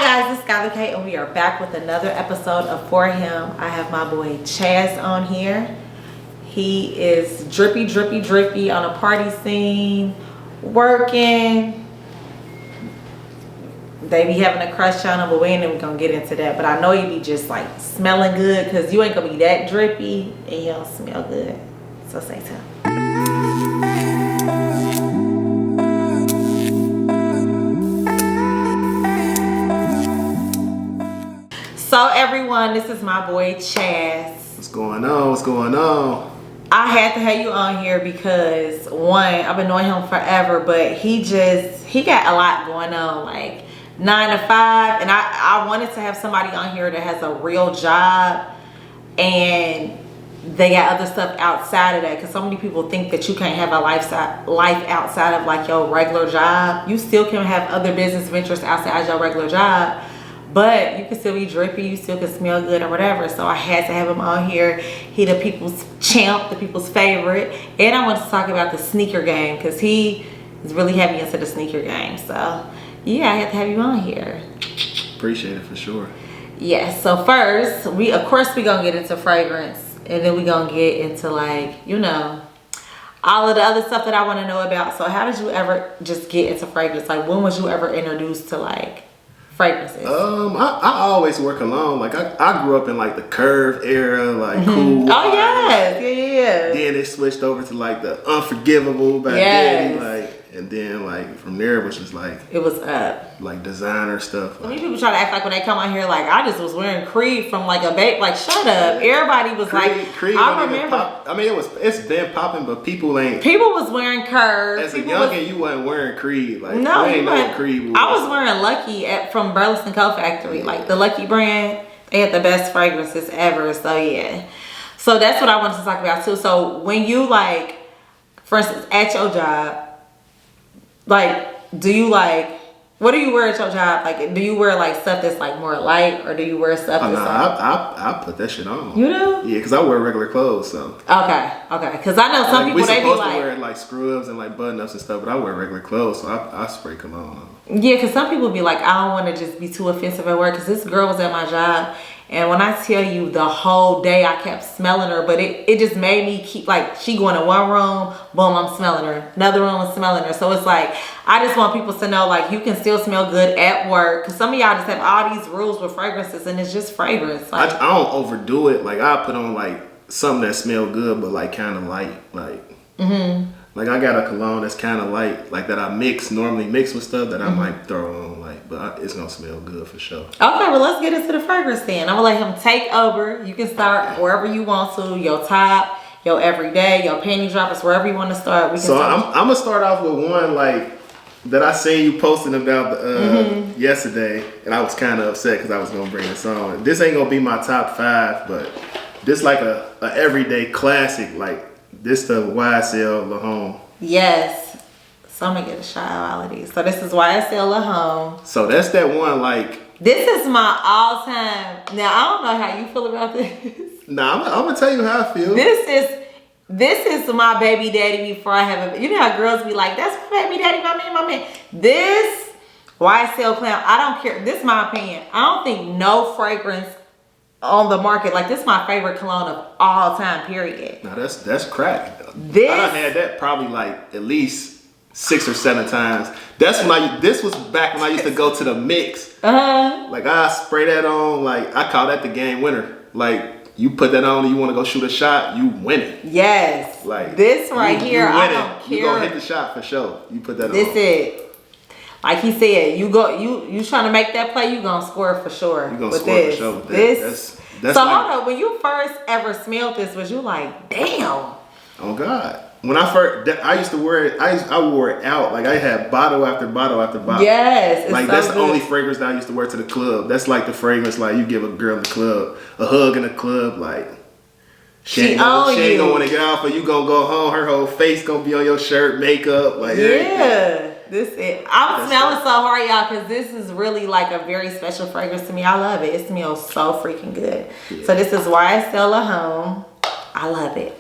guys, it's Skylar K, and we are back with another episode of For Him. I have my boy Chaz on here. He is drippy on a party scene, working. They be having a crush on him, but we ain't even gonna get into that. But I know you be just like smelling good, because you ain't gonna be that drippy and you don't smell good. So say so. So everyone, this is my boy Chaz. What's going on? What's going on? I had to have you on here because one, I've been knowing him forever, but he got a lot going on, like 9 to 5, and I wanted to have somebody on here that has a real job and they got other stuff outside of that, because so many people think that you can't have a life outside of like your regular job. You still can have other business ventures outside your regular job, but you can still be drippy, you still can smell good or whatever. So I had to have him on here. He the people's champ, the people's favorite. And I wanted to talk about the sneaker game, because he is really heavy into the sneaker game. So yeah, I had to have you on here. Appreciate it for sure. Yes, so first, of course we gonna get into fragrance, and then we gonna get into, like, you know, all of the other stuff that I want to know about. So how did you ever just get into fragrance? Like, when was you ever introduced to like fragrances? I always work alone. Like I grew up in like the Curve era, like cool. Oh yes, yeah. Then it switched over to like the Unforgivable back then, like, and then like from there it was just like it was up, like designer stuff. Many people try to act like when they come out here, like, I just was wearing Creed from like a babe. Like, shut up. Everybody was Creed, I remember. I mean, it's been popping, but people was wearing Curve. As a youngin', you wasn't wearing Creed. Like, no, you ain't know what Creed was. I was wearing Lucky from Burleson Co. Factory, like the Lucky brand. They had the best fragrances ever. So yeah, so that's what I wanted to talk about too. So when you, like, for instance, at your job, like, do you like, what do you wear at your job? Like, do you wear like stuff that's like more light, or do you wear stuff that's I put that shit on. You do? Yeah, because I wear regular clothes, so. Okay. Because I know some people, they be like, we supposed to wear like scrubs and like button-ups and stuff, but I wear regular clothes, so I spray cologne on. Yeah, because some people be like, I don't want to just be too offensive at work, because this girl was at my job, and when I tell you, the whole day I kept smelling her, but it just made me keep, like, she going to one room, boom, I'm smelling her. Another room, I'm smelling her. So it's like, I just want people to know, like, you can still smell good at work, because some of y'all just have all these rules with fragrances, and it's just fragrance. Like, I don't overdo it. Like, I put on like something that smell good, but like kind of light. Like, like I got a cologne that's kind of light, like that I normally mix with stuff that I might throw on, like, but it's gonna smell good for sure. Okay, well, let's get into the fragrance then. I'm gonna let him take over. You can start wherever you want to. Your top, your everyday, your panty droppers, wherever you want to start. I'm gonna start off with one like that I seen you posting about yesterday, and I was kind of upset because I was gonna bring this on. This ain't gonna be my top 5, but this like a everyday classic. Like, this the YSL La Homme. Yes. So I'm gonna get a shot of all of these. So this is YSL La Homme. So that's that one, like, this is my all-time. Now, I don't know how you feel about this. Nah, I'm gonna tell you how I feel. This is my baby daddy before I have a, you know how girls be like, that's my baby daddy, my man. This YSL Clown, I don't care. This is my opinion. I don't think no fragrance on the market, like, this is my favorite cologne of all time, period. Now that's crack. I done had that probably like at least 6 or 7 times. This was back when I used to go to the mix. Like, I spray that on, like, I call that the game winner. Like, you put that on and you want to go shoot a shot, you win it. Yes. Like, this right here, I don't care. You gonna hit the shot for sure. You put that on. This it. Like he said, you trying to make that play, you gonna score for sure. You gonna score for sure with that. That's so like, hold on, when you first ever smelled this, was you like, damn? Oh God. When I first, I used to wear it. I wore it out. Like, I had bottle after bottle after bottle. Yes, like, that's the only fragrance that I used to wear to the club. That's like the fragrance, like, you give a girl in the club a hug in the club, like, she ain't gonna want to get off, or you gonna go home. Her whole face gonna be on your shirt, makeup, like, everything. This it. I'm smelling so hard, y'all, because this is really like a very special fragrance to me. I love it. It smells so freaking good. Yeah. So this is YSL La Homme. I love it.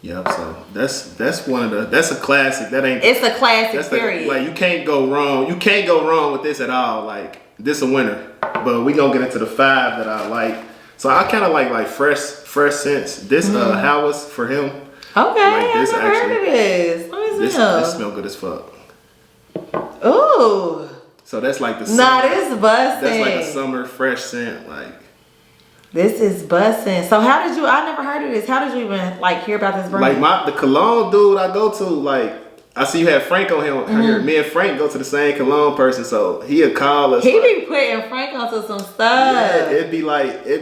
Yep. So that's one of the. That's a classic. That ain't. It's a classic. Period. Like, you can't go wrong. You can't go wrong with this at all. Like, this a winner. But we gonna get into the 5 that I like. So I kind of like fresh scents. This Howard's for him. Okay, like this I never heard of this. Let me see. This smell good as fuck. Ooh. So that's like the Nah, summer. this busting. That's like a summer fresh scent. Like this is busting. So how did you? I never heard of this. How did you even like hear about this brand? like the cologne dude I go to, like I see you had Frank on here. Me and Frank go to the same cologne person, so he'll call us. He be putting Frank onto some stuff. Yeah, it'd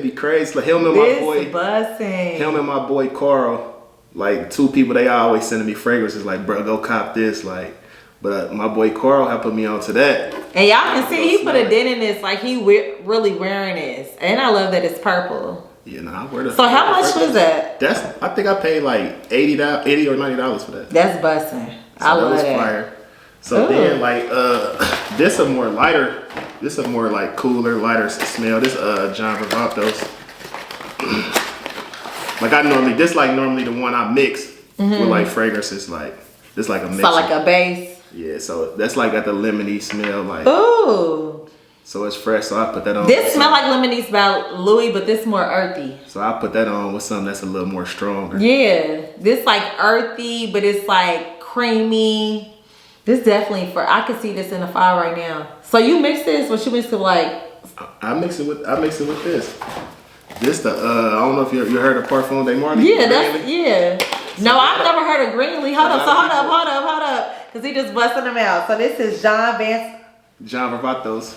be crazy. Like him and my boy, busting. him and my boy Carl, like 2 people. They always sending me fragrances. Like, bro, go cop this. Like, but my boy Carl had put me on to that. And y'all can see he put a dent in this. Like he really wearing this, and I love that it's purple. Yeah, nah, I wear the. So how much was that? I think I paid like $80 or $90 for that. That's busting. So I love was that. Fire. So then like this a more lighter, this a more like cooler, lighter smell. This John Vervatos. Like I normally the one I mix with like fragrances, like this like a mix. So like a base. Yeah, so that's like got the lemony smell, like ooh. So it's fresh, so I put that on. This smell like lemonade by Louis, but this more earthy. So I put that on with something that's a little more stronger. Yeah, this like earthy, but it's like creamy. This definitely I can see this in the file right now. So you mix this, what you mix it like? I mix it with this. This the I don't know if you heard of Parfum de Marly. Yeah, No, I've never heard of Greenlee. Hold up, cause he just busting them out. So this is John Vervatos.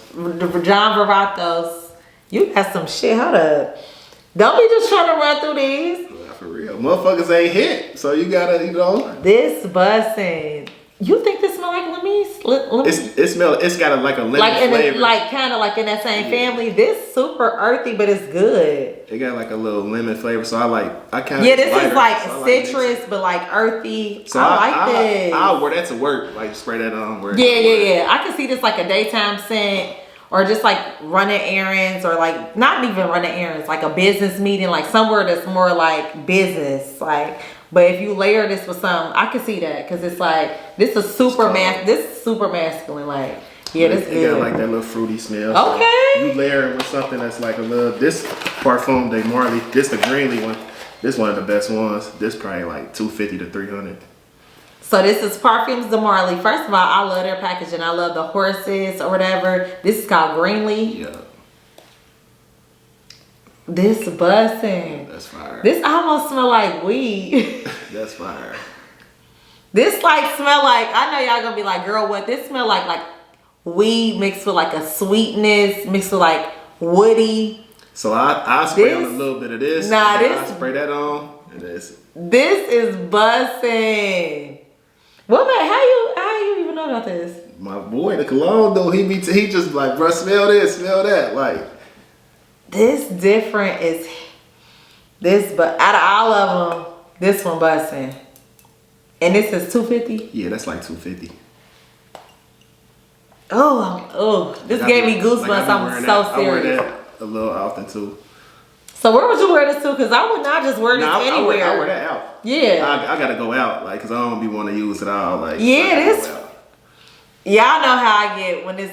You got some shit. Hold up. Don't be just trying to run through these. Yeah, for real. Motherfuckers ain't hit. So you gotta, This bussin'. You think this smell like lemons? It's got like a lemon flavor. Kind of like in that same family. This super earthy, but it's good. It got like a little lemon flavor. So I kind of. Yeah, this is like citrus, but like earthy. So I like this. I'll wear that to work. Like spray that on. Yeah. I can see this like a daytime scent. Or just like running errands, or like not even running errands, like a business meeting, like somewhere that's more like business. Like, but if you layer this with something, I can see that, because it's like this is super masculine. Like, yeah, this good. It got like that little fruity smell. Okay. So you layer it with something that's like a little. This Parfum de Marly, this the Greenlee one. This one of the best ones. This probably like $250 to $300. So this is Parfums de Marly. First of all, I love their packaging. I love the horses or whatever. This is called Greenlee. Yeah. This bussin'. That's fire. This almost smell like weed. That's fire. This like smell like, I know y'all gonna be like, girl, what? This smell like weed mixed with like a sweetness, mixed with like woody. So I spray on a little bit of this. I spray that on. And this is bussin'. What man? How you even know about this? My boy, the cologne though, he just like, bro, smell this, smell that, like. This different is this, but out of all of them, this one bussin'. And this is $250. Yeah, that's like $250. Oh, this gave me goosebumps. Like I'm so serious. I wear that a little often too. So where would you wear this to? Because I would not just wear this anywhere. I wear that out. Yeah. I gotta go out, like, cause I don't be want to use it all. Like, y'all know how I get when this.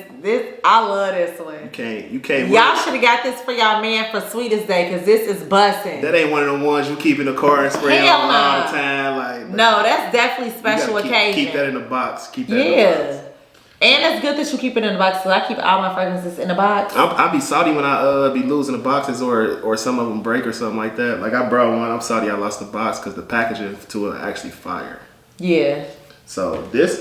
I love this one. You can't. Y'all should have got this for y'all man for Sweetest Day, cause this is bussin'. That ain't one of the ones you keep in the car and spray on all the time. Like, no, that's definitely special occasion. Keep that in the box. Keep that in the box. And it's good that you keep it in the box, so I keep all my fragrances in the box. I be salty when I be losing the boxes or some of them break or something like that. Like I brought one, I'm salty I lost the box because the packaging to it actually fire. Yeah. So this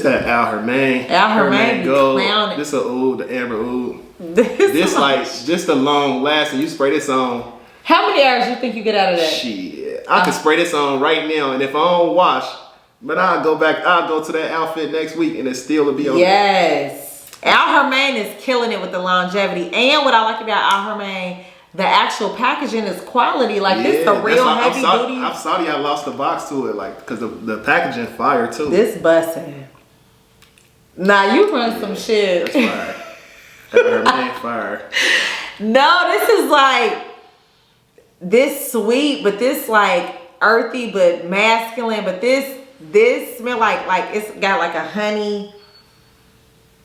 that Al Hermain. Al Hermain gold. This a oud, the amber oud. This like just a long lasting. You spray this on. How many hours you think you get out of that? Shit, I can spray this on right now, and if I don't wash. But I'll go to that outfit next week and it still will be on. Yes. Al Hermain is killing it with the longevity. And what I like about Al Hermain, the actual packaging is quality. Like this is a real heavy duty. I'm sorry I lost the box to it, like, because the packaging fire too. This bussin'. Nah, you run some shit. That's fire. Al Hermain fire. No, this is like this sweet, but this like earthy but masculine, but this smell like it's got like a honey.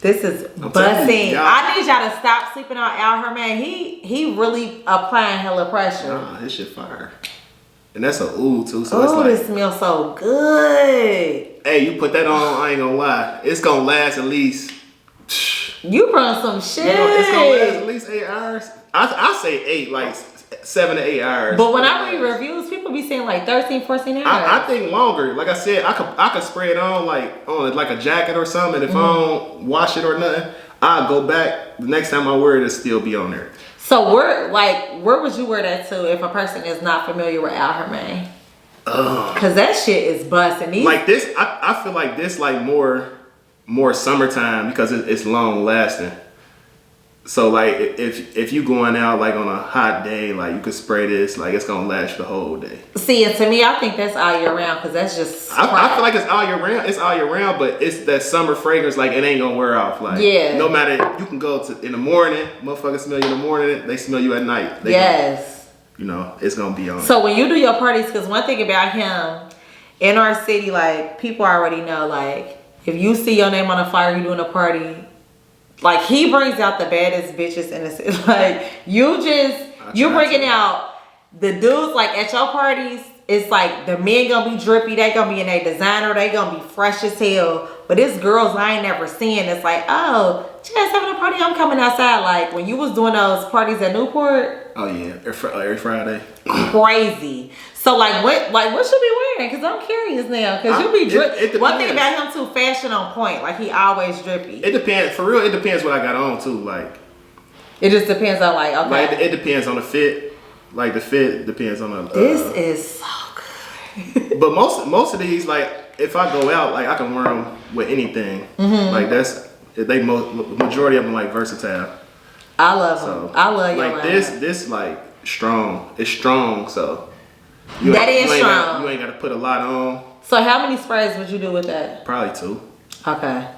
This is busting. I need y'all to stop sleeping on Al Herman. He really applying hella pressure. Nah, his shit fire. And that's a oud too. So oh, it's this smells so good. Hey, you put that on, I ain't gonna lie. It's gonna last at least. You brought some shit. You know, it's gonna last at least 8 hours. I say 8, like 7 to 8 hours. But when I read reviews, people be saying like 13, 14 hours. I think longer. Like I said, I could spray it on like a jacket or something. And if I don't wash it or nothing, I'll go back. The next time I wear it, it'll still be on there. So where would you wear that to if a person is not familiar with Al Herman? Cause that shit is busting. Like this, I feel like this like more summertime because it's long lasting. So like if you going out like on a hot day, like you could spray this, like it's gonna last the whole day. See, and to me, I think that's all year round because that's just. I feel like it's all year round. It's all year round, but it's that summer fragrance. Like it ain't gonna wear off. Like no matter, you can go to in the morning, motherfuckers smell you in the morning. They smell you at night. Yes. You know, it's gonna be on. So when you do your parties, because one thing about him in our city, like people already know, like if you see your name on a flyer, you doing a party. Like he brings out the baddest bitches in the city. Like you bringing out the dudes. Like at your parties, it's like the men gonna be drippy. They gonna be in a designer. They gonna be fresh as hell. But it's girls I ain't never seen. It's like, oh, you guys having a party? I'm coming outside. Like when you was doing those parties at Newport. Oh yeah, every Friday. Crazy. So like what should be wearing? Cause I'm curious now. Cause you be drippy. One thing about him too, fashion on point. Like he always drippy. It depends. For real, it depends what I got on too. Like it just depends on like okay. Like it depends on the fit. Like the fit depends on the. This is so good. But most of these, like if I go out, like I can wear them with anything. Like majority of them like versatile. I love them. I love your like this like strong. It's strong, so. You ain't got to put a lot on. So how many sprays would you do with that? Probably 2. Okay.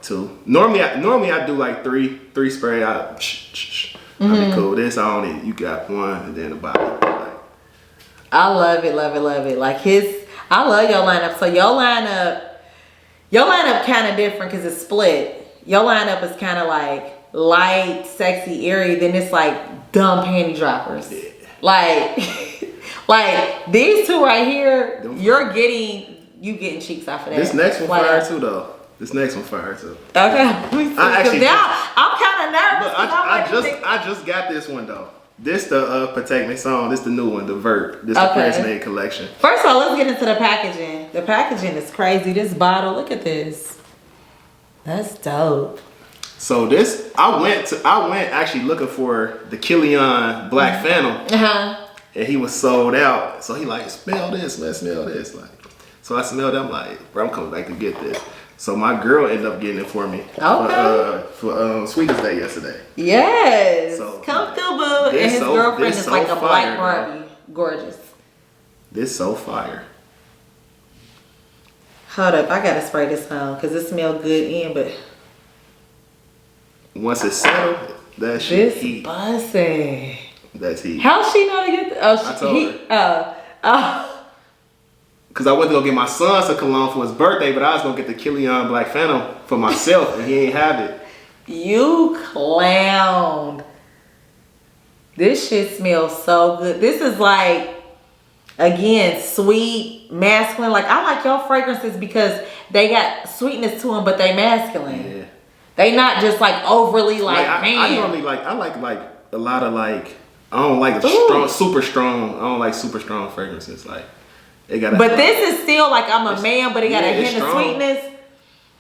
2. Normally I do like 3 spray. I'd be cool. This I only you got 1 and then the bottom. Like, I love it. Like I love your lineup. So your lineup kind of different because it's split. Your lineup is kind of like light, sexy, airy. Then it's like dumb panty droppers. Yeah. Like these two right here, you getting cheeks off of that. This next one fire too though. This next one fire too. Okay. I'm kind of nervous. Look, I just got this one though. This the Protect Me song. This the new one, the Vert. This the Prince Made collection. First of all, let's get into the packaging. The packaging is crazy. This bottle, look at this. That's dope. So this, I went actually looking for the Killian Black Phantom. And he was sold out. So he like, smell this, man, smell this. Like, so I smelled it, I'm like, bro, I'm coming back to get this. So my girl ended up getting it for me. Okay. For Sweetest Day yesterday. Yes. So, come through, boo. And his girlfriend is like a black Barbie. Gorgeous. This so fire. Hold up, I gotta spray this on because it smells good in, but once it's settled, that shit This heat. buzzing. That's heat. How she know to get the, I told her. Cause I went to go get my son some cologne for his birthday, but I was gonna get the Killian Black Phantom for myself, and he ain't have it. You clown. This shit smells so good. This is like, again, sweet, masculine. Like I like your fragrances because they got sweetness to them, but they masculine. Yeah. They not just like overly like man. I normally like a lot of like. I don't like strong, super strong. I don't like super strong fragrances. Like it got. But this is still like I'm a man, but it got a hint of sweetness.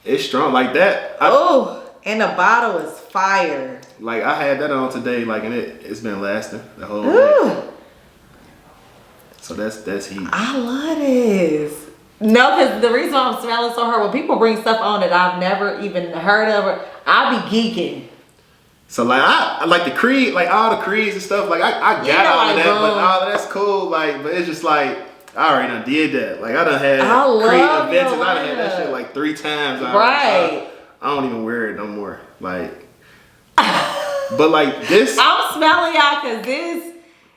It's strong like that. Oh, and the bottle is fire. Like I had that on today, like and it's been lasting the whole day. So that's heat. I love this. No, because the reason why I'm smelling so hard, when people bring stuff on that I've never even heard of, I be geeking. So like I like the Creed, like all the Creeds and stuff. Like I got all of that, but all of that's cool. Like, but it's just like I already done did that. Like I done had Creed events and I done had that shit like 3 times. Right. I don't even wear it no more. Like, but like this, I'm smelling y'all because this,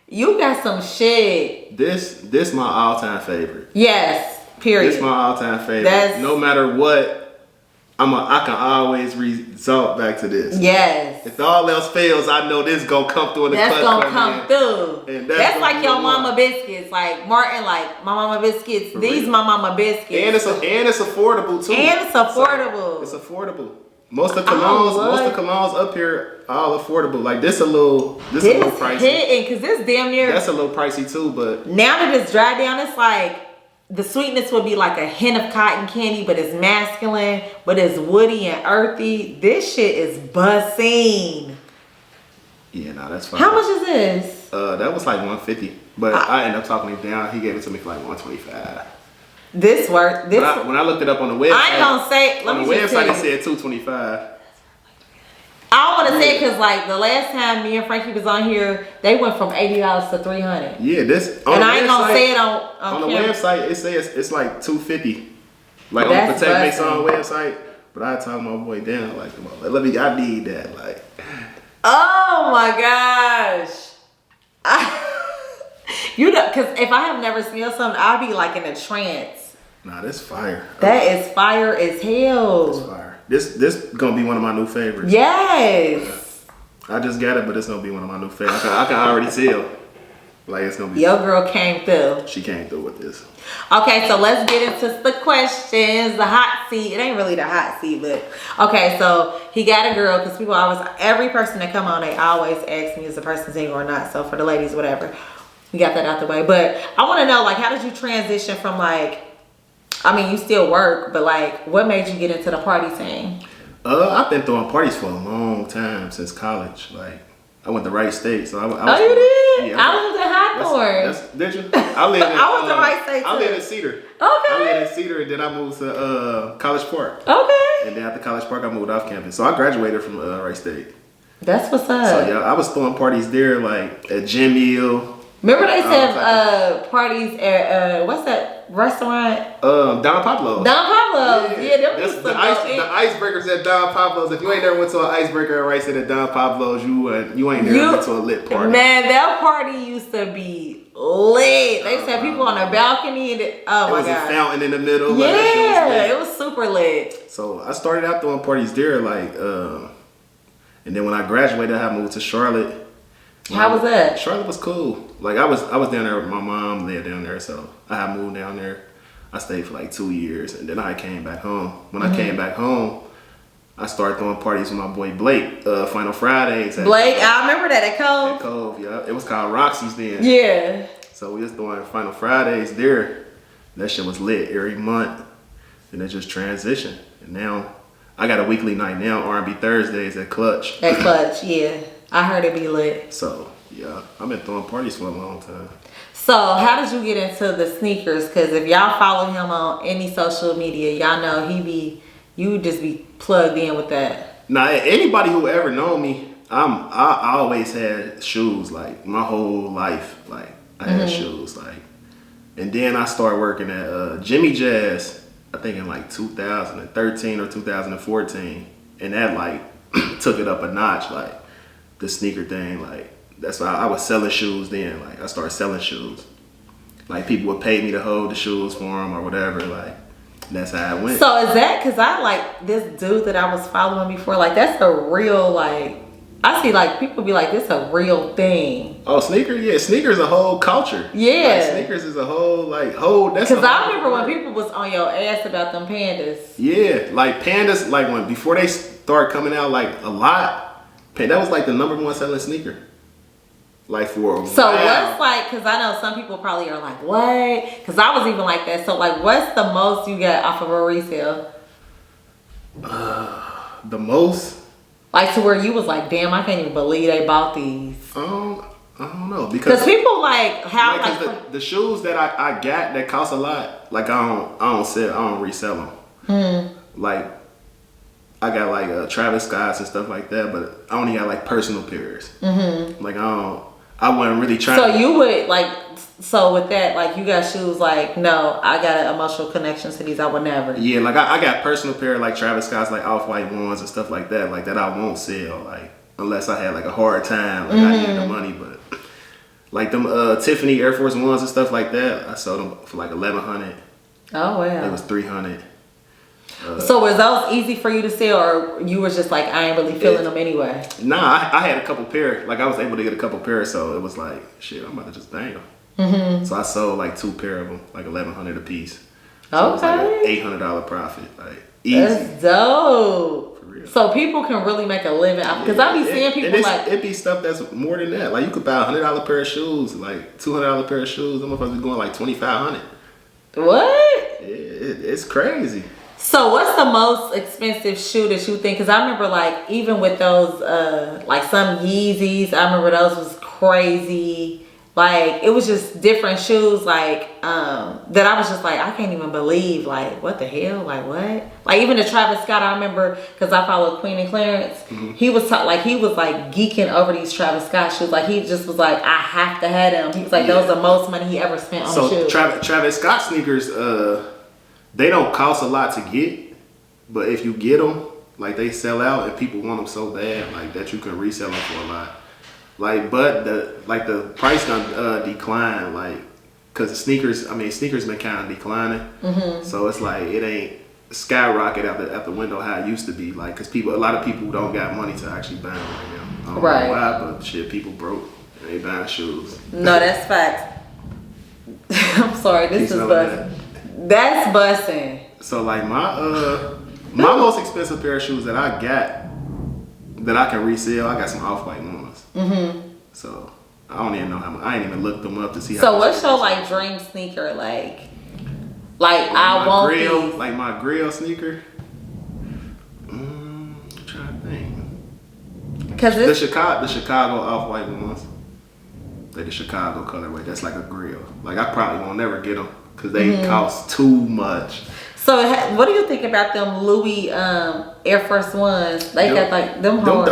you got some shit. This my all time favorite. Yes. Period. This my all time favorite. No matter what, I can always resort back to this. Yes. If all else fails, I know this gonna come through in the cut. That's gonna come through. And that's like your mama biscuits. Like Martin, like my mama biscuits. These my mama biscuits. And it's affordable too. And it's affordable. So it's affordable. Most of colognes up here all affordable. Like this a little pricey. Hitting because this damn near. That's a little pricey too, but now that it's dried down, it's like the sweetness would be like a hint of cotton candy, but it's masculine, but it's woody and earthy. This shit is buzzing. Yeah, no, that's fine. How much is this? That was like $150, but I ended up talking him down. He gave it to me for like $125. This worked. When I looked it up on the website, I ain't gonna say. On the website, it said $225. I want to say because like the last time me and Frankie was on here, they went from $80 to $300. Yeah, this. And I ain't gonna say it on the camera. website. It says it's like $250. Like on That's the Protect Mason website. But I talked my boy down like, come on, I need that. Like, oh my gosh. You know, because if I have never smelled something, I'll be like in a trance. Nah, that's fire. That is fire as hell. That's fire. This gonna be one of my new favorites. Yes. I just got it, but it's gonna be one of my new favorites. I can already tell. Like it's gonna be. Your girl came through. She came through with this. Okay, so let's get into the questions. The hot seat. It ain't really the hot seat, but okay. So he got a girl because people always, every person that come on, they always ask me is the person single or not. So for the ladies, whatever, we got that out the way. But I want to know, like, how did you transition from like? I mean, you still work, but like, what made you get into the party scene? I've been throwing parties for a long time since college. Like, I went to Wright State, so I was. Oh, you did? Yeah, I lived in Hawthorne. Did you? I lived in. I went to Wright State too. I lived in Cedar. Okay. I lived in Cedar, and then I moved to College Park. Okay. And then after College Park, I moved off campus. So I graduated from Wright State. That's what's up. So yeah, I was throwing parties there, like at Jim Hill. Remember they said parties at what's that restaurant? Don Pablo's. Don Pablo's. Yeah, them used to the icebreakers at Don Pablo's. If you ain't never went to an icebreaker at Rice at Don Pablo's, you ain't never been to a lit party. Man, that party used to be lit. They said people on the balcony and oh my god. There was a fountain in the middle. Yeah, like, it was super lit. So I started out throwing parties there, like, and then when I graduated, I moved to Charlotte. How was that? Charlotte was cool. Like I was down there with my mom, lived down there, so I had moved down there. I stayed for like 2 years, and then I came back home. When I came back home, I started throwing parties with my boy Blake. Final Fridays. Blake, I remember that at Cove. At Cove, yeah. It was called Roxy's then. Yeah. So we was doing Final Fridays there. That shit was lit every month, and it just transitioned. And now I got a weekly night now, R&B Thursdays at Clutch. At Clutch, yeah. I heard it be lit. So, yeah, I've been throwing parties for a long time. So, how did you get into the sneakers? Because if y'all follow him on any social media, y'all know you just be plugged in with that. Now, anybody who ever known me, I always had shoes, like, my whole life. Like, I had shoes, like. And then I started working at Jimmy Jazz, I think in, like, 2013 or 2014. And that, like, took it up a notch, like. The sneaker thing, like that's why I was selling shoes then. Like I started selling shoes. Like people would pay me to hold the shoes for them or whatever. Like that's how it went. So is that because I like this dude that I was following before? Like that's a real like I see like people be like this a real thing. Oh, sneakers? Yeah, sneakers a whole culture. Yeah, like, sneakers is a whole That's because I remember when people was on your ass about them pandas. Yeah, like pandas. Like when before they start coming out like a lot. That was like the #1 selling sneaker. Like for a So while. what's like, because I know some people probably are like, what? Because I was even like that. So like, what's the most you got off of a resale? The most? Like to where you was like, damn, I can't even believe they bought these. I don't know. Because people like, how like the shoes that I got that cost a lot, like I don't resell them. Like, I got like Travis Scott's and stuff like that, but I only got like personal pairs. Like I wasn't really trying. So you would like, so with that, like you got shoes like, no, I got an emotional connection to these. I would never. Yeah, like I got personal pair like Travis Scott's like off-white ones and stuff like that I won't sell like unless I had like a hard time, like I needed the money. But like them Tiffany Air Force Ones and stuff like that, I sold them for like $1,100. Oh wow. It was $300. So was those easy for you to sell, or you was just like, I ain't really feeling them anyway? Nah, I had a couple pair. Like I was able to get a couple pairs, so it was like, shit, I'm about to just bang them. So I sold like 2 pair of them, like $1,100 a piece. So it was like an $800 profit, like easy. That's dope. For real. So people can really make a living because I be seeing people like it be stuff that's more than that. Like you could buy $100 pair of shoes, like $200 pair of shoes. Them motherfuckers be going like $2,500. What? It's crazy. So what's the most expensive shoe that you think? Because I remember like even with those like some Yeezys, I remember those was crazy. Like it was just different shoes like that I was just like, I can't even believe, like what the hell, like what? Like even the Travis Scott, I remember because I followed Queen and Clarence. He was like geeking over these Travis Scott shoes. Like he just was like, I have to have them. He was like, those are the most money he ever spent on shoes. So Travis Scott sneakers, they don't cost a lot to get, but if you get them, like they sell out and people want them so bad, like that you can resell them for a lot. Like, but the price gonna decline, like, cause the sneakers been kind of declining. So it's like it ain't skyrocket out the window how it used to be. Like, cause a lot of people don't got money to actually buy them right now. I don't know why, but shit, people broke. They ain't buying shoes. No, that's facts. I'm sorry, this is busting. That's busting. So like my most expensive pair of shoes that I got that I can resell, I got some Off-White ones. So I don't even know how much. I ain't even looked them up to see how. So what's your like dream sneaker? Like I want grill, these. like my grill sneaker. I'm trying to think. Cause the Chicago Off-White ones. They're the Chicago colorway. That's like a grill. Like I probably won't never get them because they cost too much. So what do you think about them Louis Air Force Ones? They got like them hard.